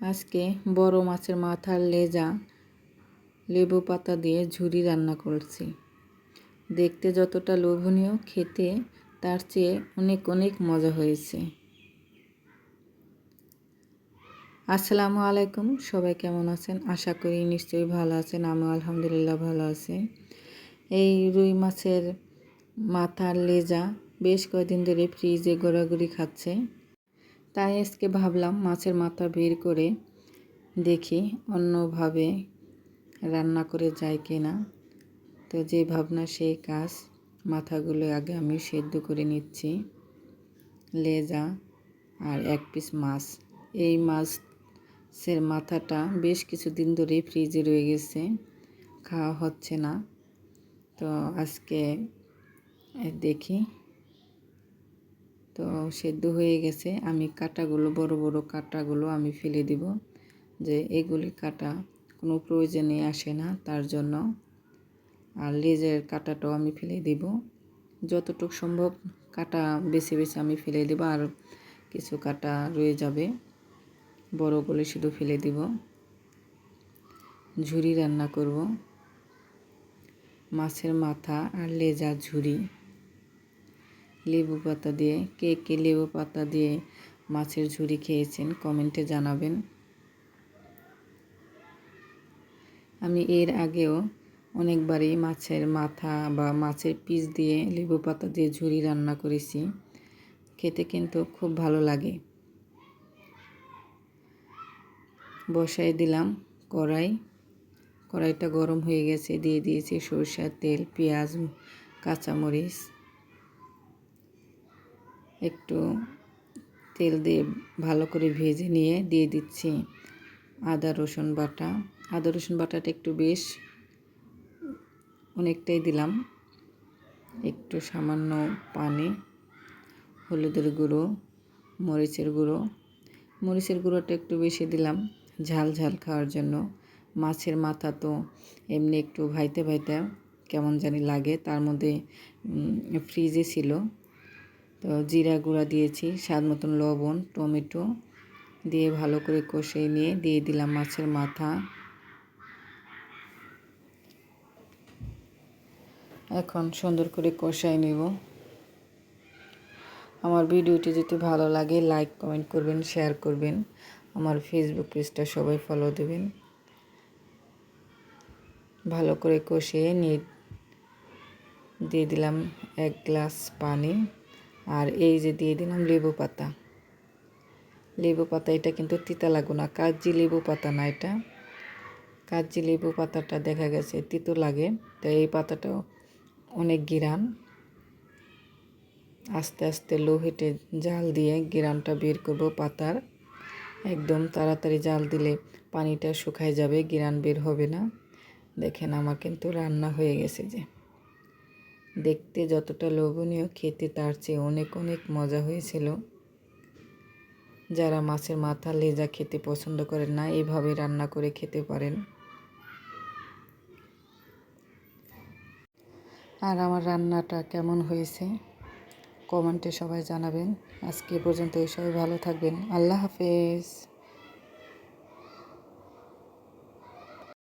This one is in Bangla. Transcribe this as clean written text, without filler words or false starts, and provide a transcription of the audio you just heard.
আজকে বড় মাছের মাথার লেজা লেবু পাতা দিয়ে ঝুরি রান্না করছি। দেখতে যতটা লোভনীয়, খেতে তার চেয়ে অনেক অনেক মজা হয়েছে। আসসালামু আলাইকুম, সবাই কেমন আছেন? আশা করি নিশ্চয়ই ভালো আছেন। আমিও আলহামদুলিল্লাহ ভালো আছি। এই রুই মাছের মাথার লেজা বেশ কয়েকদিন ধরে ফ্রিজে গড়াগড়ি খাচ্ছে, তাই আজকে ভাবলাম মাছের মাথা বের করে দেখি অন্যভাবে রান্না করে যায় কিনা। তো যে ভাবনা সেই কাজ। মাথাগুলো আগে আমি সেদ্ধ করে নিচ্ছি, লেজা আর এক পিস মাছ। এই মাছের মাথাটা বেশ কিছুদিন ধরে ফ্রিজে রয়ে গেছে, খাওয়া হচ্ছে না। তো আজকে দেখি, তো সেদ্ধ হয়ে গেছে। আমি কাঁটাগুলো, বড় বড় কাঁটাগুলো আমি ফেলে দিব, যে এগুলি কাটা কোনো প্রয়োজনে আসে না তার জন্য। আর লেজের কাঁটাটাও আমি ফেলে দিব, যতটুকু সম্ভব কাঁটা বেছে বেছে আমি ফেলে দেব, আর কিছু কাঁটা রয়ে যাবে, বড়গুলো শুধু ফেলে দিব। ঝুরি রান্না করব, মাছের মাথা আর লেজা ঝুরি লেবু পাতা দিয়ে। কে কে লেবু পাতা দিয়ে মাছের ঝুরি খেয়েছেন কমেন্টে জানাবেন। আমি এর আগেও অনেকবারই মাছের মাথা বা মাছের পিস দিয়ে লেবু পাতা দিয়ে ঝুরি রান্না করেছি, খেতে কিন্তু খুব ভালো লাগে। বসাই দিলাম কড়াইটা গরম হয়ে গেছে। দিয়ে দিয়েছি সরষের তেল, পেঁয়াজ, কাঁচামরিচ। একটু তেল দিয়ে ভালো করে ভেজে নিয়ে দিয়ে দিচ্ছি আদা রসুন বাটা। আদা রসুন বাটাটা একটু বেশ অনেকটাই দিলাম। একটু সামান্য পানি, হলুদের গুঁড়ো, মরিচের গুঁড়োটা একটু বেশি দিলাম ঝাল ঝাল খাওয়ার জন্য। মাছের মাথা তো এমনি একটু ভাইতে ভাইতে কেমন জানি লাগে, তার মধ্যে ফ্রিজে ছিল। তো জিরা গুঁড়া দিয়েছি, স্বাদ মতন লবণ, টমেটো দিয়ে ভালো করে কষিয়ে নিয়ে দিয়ে দিলাম মাছের মাথা। এখন সুন্দর করে কষাই নেব। আমার ভিডিওটি যদি ভালো লাগে লাইক কমেন্ট করবেন, শেয়ার করবেন। আমার ফেসবুক পেজটা সবাই ফলো দেবেন। ভালো করে কষিয়ে নিয়ে দিয়ে দিলাম 1 গ্লাস পানি। আর এই যে দিয়ে দিলাম লেবু পাতা। এটা কিন্তু তিতা লাগবে না, কাগজি লেবু পাতা না, এটা কাগজি লেবু পাতাটা দেখা গেছে তিতো লাগে। তো এই পাতাটাও অনেক ঘ্রাণ। আস্তে আস্তে লো হিটে জাল দিয়ে ঘ্রাণটা বের করব পাতার। একদম তাড়াতাড়ি জাল দিলে পানিটা শুকায় যাবে, ঘ্রাণ বের হবে না। দেখেন আমার কিন্তু রান্না হয়ে গেছে। যে দেখতে যতটা লোভনীয়, খেতে তার চেয়ে অনেক অনেক মজা হয়েছিল। যারা মাছের মাথা লেজা খেতে পছন্দ করেন না, এইভাবে রান্না করে খেতে পারেন। আর আমার রান্নাটা কেমন হয়েছে কমেন্টে সবাই জানাবেন। আজকে পর্যন্ত সবাই ভালো থাকবেন। আল্লাহ হাফেজ।